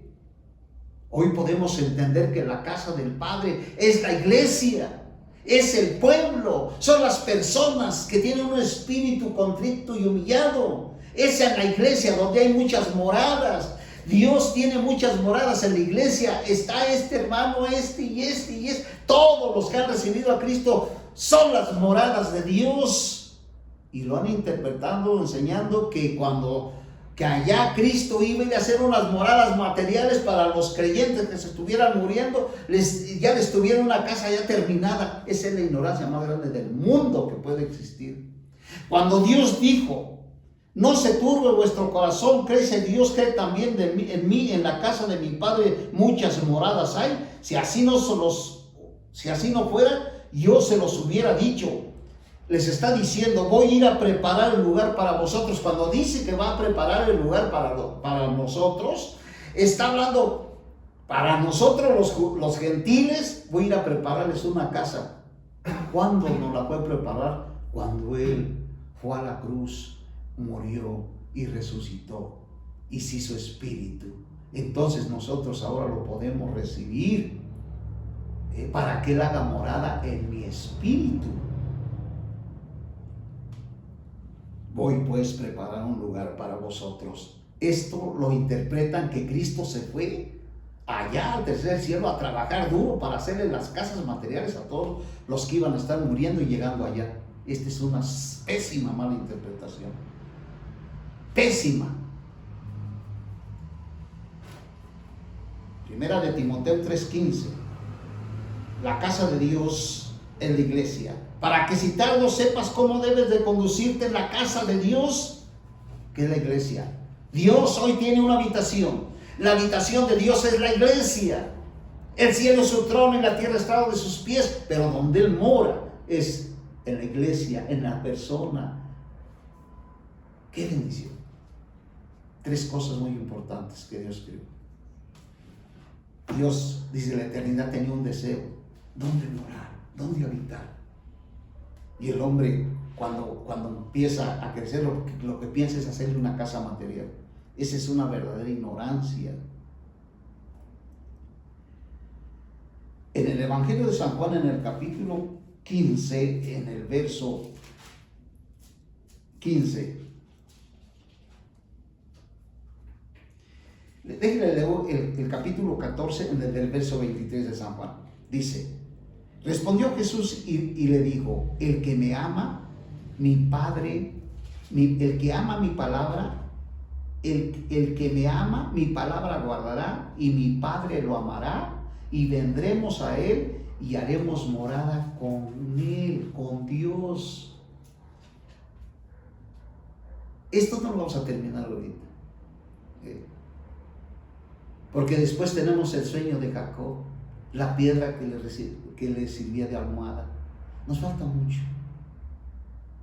Hoy podemos entender que la casa del Padre es la iglesia, es el pueblo, son las personas que tienen un espíritu contrito y humillado. Esa es la iglesia donde hay muchas moradas. Dios tiene muchas moradas en la iglesia. Está este hermano, este y este y este. Todos los que han recibido a Cristo son las moradas de Dios. Y lo han interpretado, enseñando que allá Cristo iba a hacer unas moradas materiales para los creyentes que se estuvieran muriendo, ya les tuviera una casa ya terminada. Esa es la ignorancia más grande del mundo que puede existir. Cuando Dios dijo: no se turbe vuestro corazón, crees en Dios, cree también en mí. En la casa de mi Padre muchas moradas hay. Si así no fuera, yo se los hubiera dicho. Les está diciendo: voy a ir a preparar el lugar para vosotros. Cuando dice que va a preparar el lugar para nosotros, está hablando para nosotros los gentiles. Voy a ir a prepararles una casa. ¿Cuándo nos la fue a preparar? Cuando Él fue a la cruz, murió y resucitó y se hizo espíritu. Entonces nosotros ahora lo podemos recibir para que Él haga morada en mi espíritu. Voy pues a preparar un lugar para vosotros. Esto lo interpretan que Cristo se fue allá al tercer cielo a trabajar duro para hacerle las casas materiales a todos los que iban a estar muriendo y llegando allá. Esta es una pésima mala interpretación. Pésima. Primera de Timoteo 3:15. La casa de Dios es la iglesia. Para que si tardo sepas cómo debes de conducirte en la casa de Dios, que es la iglesia. Dios hoy tiene una habitación. La habitación de Dios es la iglesia. El cielo es su trono y la tierra estrado de sus pies, pero donde Él mora es en la iglesia, en la persona. ¡Qué bendición! 3 cosas muy importantes que Dios creó. Dios, desde la eternidad, tenía un deseo: ¿dónde morar? ¿Dónde habitar? Y el hombre, cuando empieza a crecer, lo que piensa es hacerle una casa material. Esa es una verdadera ignorancia. En el Evangelio de San Juan, en el capítulo 15, en el verso 15, déjenle leer el capítulo 14, en el del verso 23 de San Juan. Dice: respondió Jesús y le dijo: el que me ama, mi Padre, el que ama mi palabra, el que me ama, mi palabra guardará, y mi Padre lo amará, y vendremos a Él y haremos morada con Él, con Dios. Esto no lo vamos a terminar ahorita, porque después tenemos el sueño de Jacob, la piedra que le sirvía de almohada. Nos falta mucho,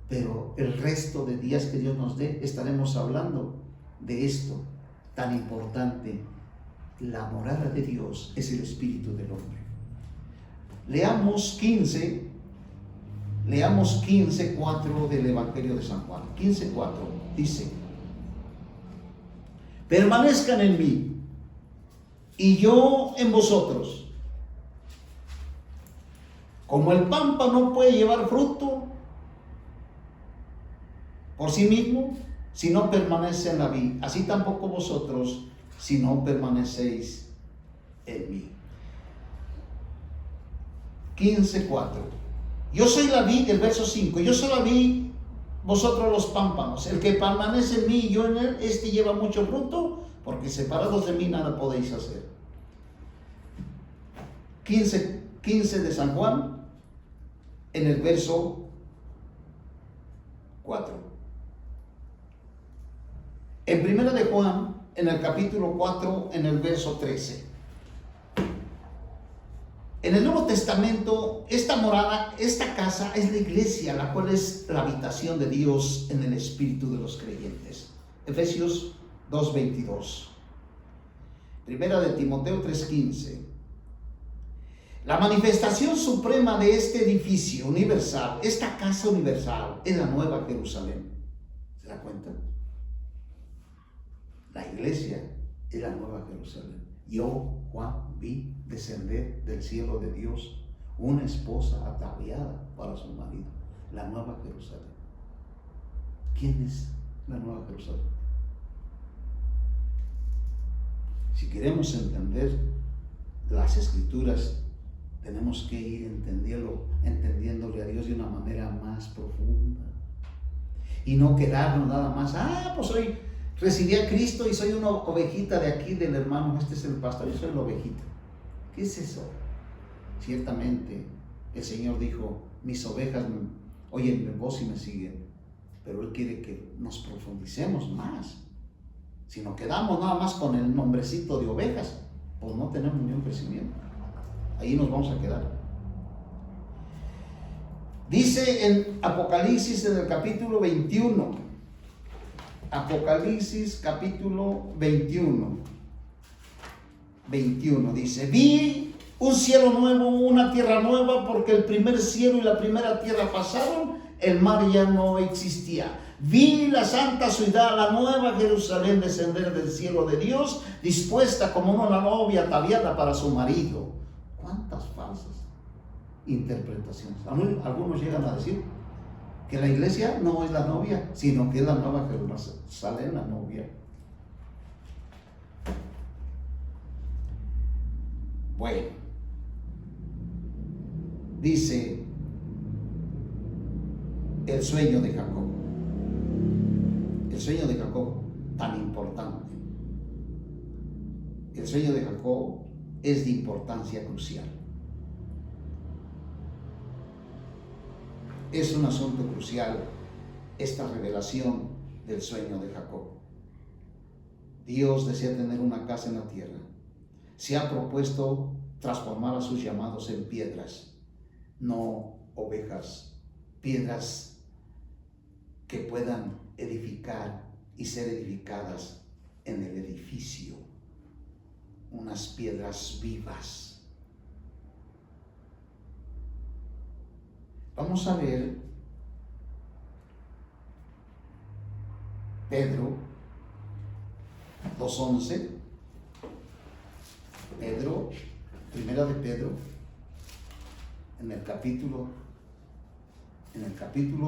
pero el resto de días que Dios nos dé estaremos hablando de esto tan importante. La morada de Dios es el espíritu del hombre. Leamos 15:4 del Evangelio de San Juan. 15:4 dice: permanezcan en mí y yo en vosotros. Como el pámpano no puede llevar fruto por sí mismo si no permanece en la vid, así tampoco vosotros si no permanecéis en mí. 15:4. Yo soy la vid, el verso 5. Yo soy la vid, vosotros los pámpanos. El que permanece en mí y yo en él, este lleva mucho fruto, porque separados de mí nada podéis hacer. 15 de San Juan, en el verso 4. En primera de Juan, en el capítulo 4, en el verso 13. En el Nuevo Testamento, esta morada, esta casa es la iglesia, la cual es la habitación de Dios en el espíritu de los creyentes. Efesios 2:22. Primera de Timoteo 3:15. La manifestación suprema de este edificio universal, esta casa universal, es la Nueva Jerusalén. ¿Se da cuenta? La iglesia es la Nueva Jerusalén. Yo, Juan, vi descender del cielo de Dios una esposa ataviada para su marido. La Nueva Jerusalén. ¿Quién es la Nueva Jerusalén? Si queremos entender las Escrituras, tenemos que ir entendiéndole a Dios de una manera más profunda. Y no quedarnos nada más: pues hoy recibí a Cristo y soy una ovejita de aquí del hermano, este es el pastor, yo soy la ovejita. ¿Qué es eso? Ciertamente el Señor dijo: mis ovejas oyen mi voz y me siguen, pero Él quiere que nos profundicemos más. Si nos quedamos nada más con el nombrecito de ovejas, pues no tenemos ni un crecimiento. Ahí nos vamos a quedar. Dice en Apocalipsis, en el capítulo 21, Apocalipsis capítulo 21, dice: vi un cielo nuevo, una tierra nueva, porque el primer cielo y la primera tierra pasaron, el mar ya no existía. Vi la santa ciudad, la nueva Jerusalén, descender del cielo de Dios, dispuesta como una novia ataviada para su marido. ¿Cuántas falsas interpretaciones? Algunos llegan a decir que la iglesia no es la novia, sino que es la nueva Jerusalén, la novia. Bueno, dice el sueño de Jacob. El sueño de Jacob, tan importante. El sueño de Jacob es de importancia crucial. Es un asunto crucial esta revelación del sueño de Jacob. Dios desea tener una casa en la tierra. Se ha propuesto transformar a sus llamados en piedras, no ovejas, piedras que puedan edificar y ser edificadas en el edificio, unas piedras vivas. Vamos a ver Pedro 2:11. Primera de Pedro, en el capítulo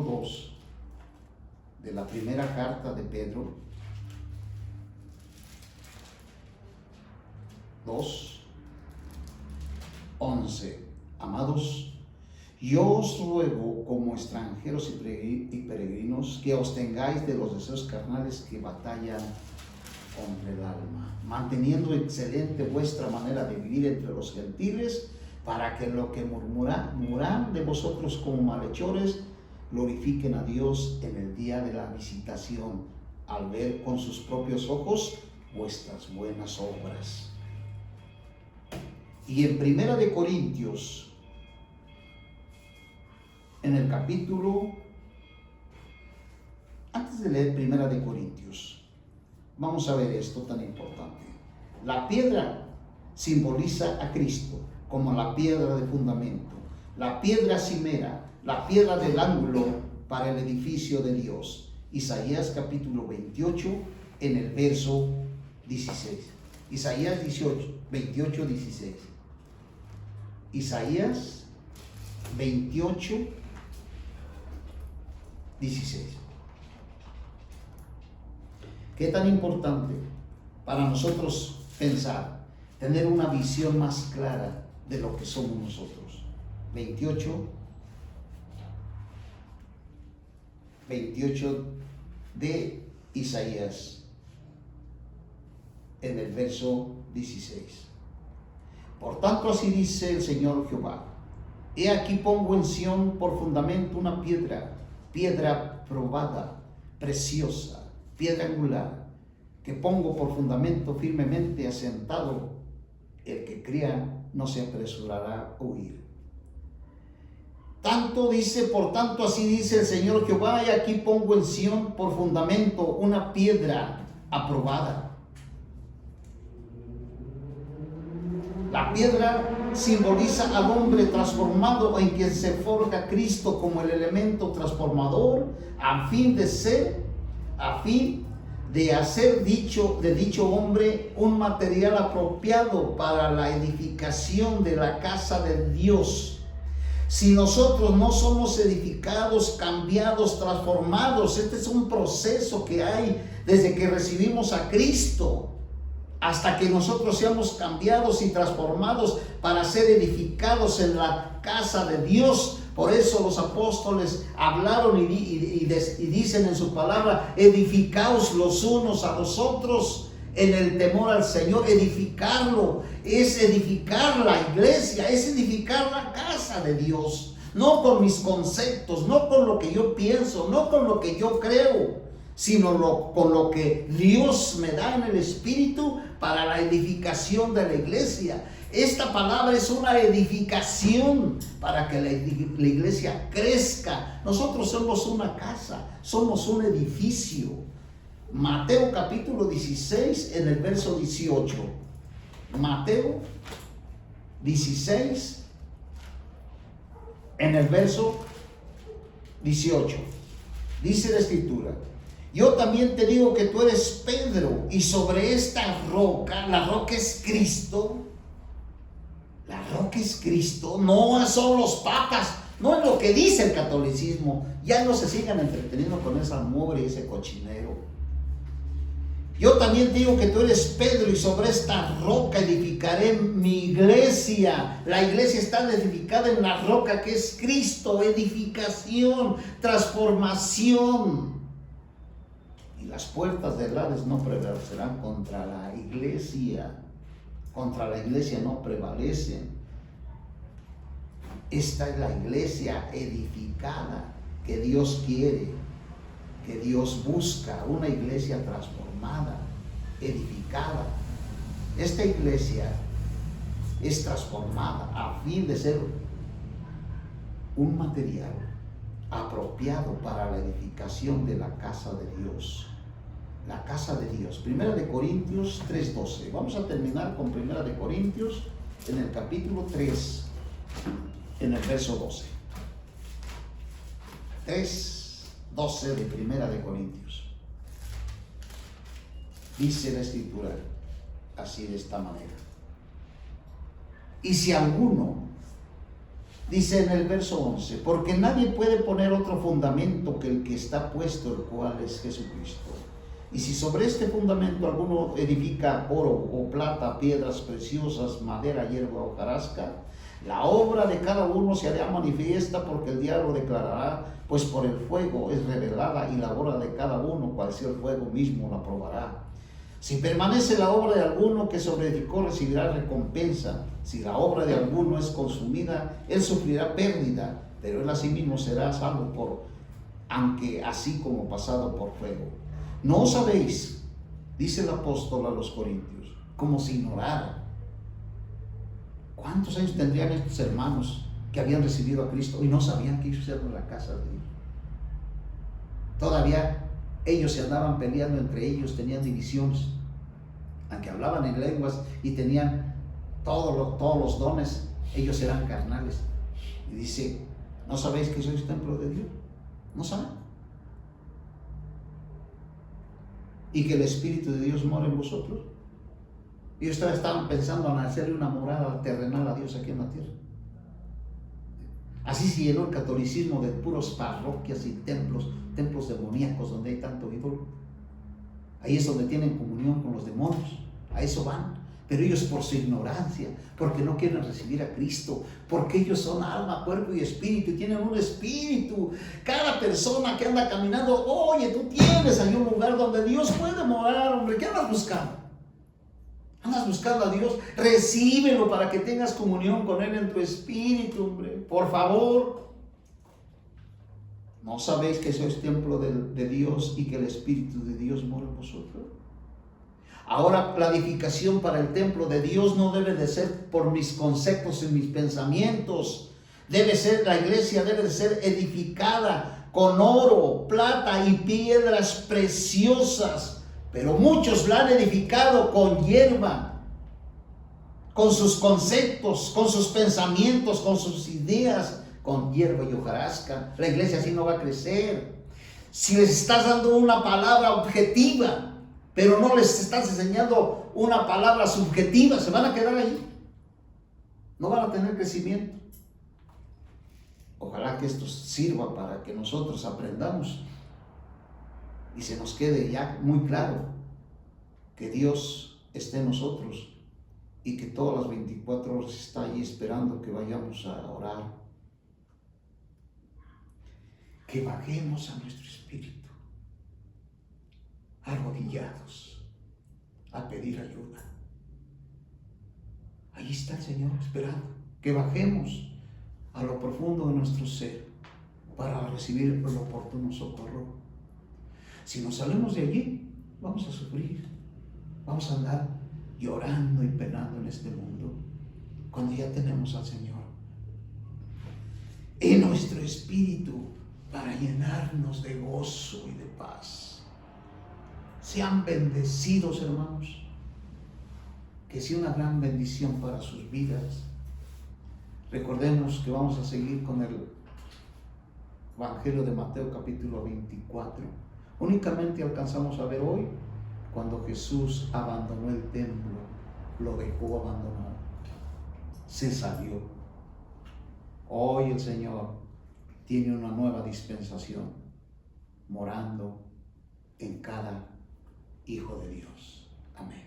2 de la primera carta de Pedro, 2:11. Amados, yo os ruego como extranjeros y peregrinos que os tengáis de los deseos carnales que batallan contra el alma, manteniendo excelente vuestra manera de vivir entre los gentiles, para que lo que murmuran de vosotros como malhechores glorifiquen a Dios en el día de la visitación, al ver con sus propios ojos vuestras buenas obras. Y en Primera de Corintios, en el capítulo, antes de leer Primera de Corintios, vamos a ver esto tan importante. La piedra simboliza a Cristo como la piedra de fundamento, la piedra cimera, la piedra del ángulo para el edificio de Dios. Isaías capítulo 28 en el verso 16. Isaías 28, 16. Isaías 28, 16. ¿Qué tan importante para nosotros pensar, tener una visión más clara de lo que somos nosotros? 28 de Isaías, en el verso 16. Por tanto, así dice el Señor Jehová: he aquí pongo en Sión por fundamento una piedra probada, preciosa, piedra angular, que pongo por fundamento firmemente asentado. El que crea no se apresurará a huir. Tanto dice, por tanto, así dice el Señor Jehová: y aquí pongo en Sión por fundamento una piedra aprobada. La piedra simboliza al hombre transformado, en quien se forja Cristo como el elemento transformador, a fin de hacer de dicho hombre un material apropiado para la edificación de la casa de Dios. Si nosotros no somos edificados, cambiados, transformados, este es un proceso que hay desde que recibimos a Cristo hasta que nosotros seamos cambiados y transformados para ser edificados en la casa de Dios. Por eso los apóstoles hablaron y dicen en su palabra: edificaos los unos a los otros en el temor al Señor. Edificarlo es edificar la iglesia, es edificar la casa de Dios. No con mis conceptos, no con lo que yo pienso, no con lo que yo creo, sino con lo que Dios me da en el Espíritu para la edificación de la iglesia. Esta palabra es una edificación para que la iglesia crezca. Nosotros somos una casa, somos un edificio. Mateo capítulo 16 en el verso 18. Mateo 16 en el verso 18. Dice la Escritura: yo también te digo que tú eres Pedro, y sobre esta roca, la roca es Cristo. La roca es Cristo, no son los papas, no es lo que dice el catolicismo. Ya no se sigan entreteniendo con esa mugre y ese cochinero. Yo también digo que tú eres Pedro y sobre esta roca edificaré mi iglesia. La iglesia está edificada en la roca que es Cristo, edificación, transformación. Y las puertas del Hades no prevalecerán contra la iglesia. Contra la iglesia no prevalecen. Esta es la iglesia edificada que Dios quiere, que Dios busca, una iglesia transformada, edificada. Esta iglesia es transformada a fin de ser un material apropiado para la edificación de la casa de Dios. La casa de Dios. Primera de Corintios 3:12. Vamos a terminar con Primera de Corintios en el capítulo 3, en el verso 12. 3:12 de Primera de Corintios. Dice la Escritura así, de esta manera. Y si alguno, dice en el verso 11, porque nadie puede poner otro fundamento que el que está puesto, el cual es Jesucristo. Y si sobre este fundamento alguno edifica oro o plata, piedras preciosas, madera, hierba o hojarasca, la obra de cada uno se hará manifiesta, porque el día lo declarará, pues por el fuego es revelada, y la obra de cada uno, cual sea el fuego mismo, la probará. Si permanece la obra de alguno que sobreedificó, recibirá recompensa. Si la obra de alguno es consumida, él sufrirá pérdida, pero él asimismo será salvo aunque así como pasado por fuego. ¿No sabéis?, dice el apóstol a los Corintios, como si ignorara. ¿Cuántos años tendrían estos hermanos que habían recibido a Cristo y no sabían que ellos eran la casa de Dios? Todavía ellos se andaban peleando entre ellos, tenían divisiones, aunque hablaban en lenguas y tenían todos los dones, ellos eran carnales. Y dice, ¿no sabéis que sois templo de Dios? ¿No saben? Y que el Espíritu de Dios mora en vosotros. Y ustedes estaban pensando en hacerle una morada terrenal a Dios aquí en la tierra. Así se llenó el catolicismo de puros parroquias y templos demoníacos donde hay tanto ídolo. Ahí es donde tienen comunión con los demonios, a eso van. Pero ellos, por su ignorancia, porque no quieren recibir a Cristo, porque ellos son alma, cuerpo y espíritu, y tienen un espíritu. Cada persona que anda caminando, oye, tú tienes ahí un lugar donde Dios puede morar, hombre. ¿Qué andas buscando? Andas buscando a Dios, recíbelo para que tengas comunión con Él en tu espíritu, hombre. Por favor. ¿No sabéis que sois templo de Dios y que el Espíritu de Dios mora en vosotros? Ahora, la edificación para el templo de Dios no debe de ser por mis conceptos y mis pensamientos. La iglesia debe de ser edificada con oro, plata y piedras preciosas. Pero muchos la han edificado con hierba, con sus conceptos, con sus pensamientos, con sus ideas, con hierba y hojarasca. La iglesia así no va a crecer. Si les estás dando una palabra objetiva, pero no les estás enseñando una palabra subjetiva, se van a quedar ahí. No van a tener crecimiento. Ojalá que esto sirva para que nosotros aprendamos y se nos quede ya muy claro que Dios esté en nosotros y que todas las 24 horas está ahí esperando que vayamos a orar. Que bajemos a nuestro espíritu, arrodillados, a pedir ayuda. Ahí está el Señor esperando que bajemos a lo profundo de nuestro ser para recibir el oportuno socorro. Si nos salimos de allí, vamos a sufrir, vamos a andar llorando y penando en este mundo, cuando ya tenemos al Señor en nuestro espíritu para llenarnos de gozo y de paz. Sean bendecidos, hermanos, que sea una gran bendición para sus vidas. Recordemos que vamos a seguir con el Evangelio de Mateo capítulo 24. Únicamente alcanzamos a ver hoy cuando Jesús abandonó el templo, lo dejó abandonado, se salió. Hoy el Señor tiene una nueva dispensación morando en cada Hijo de Dios. Amén.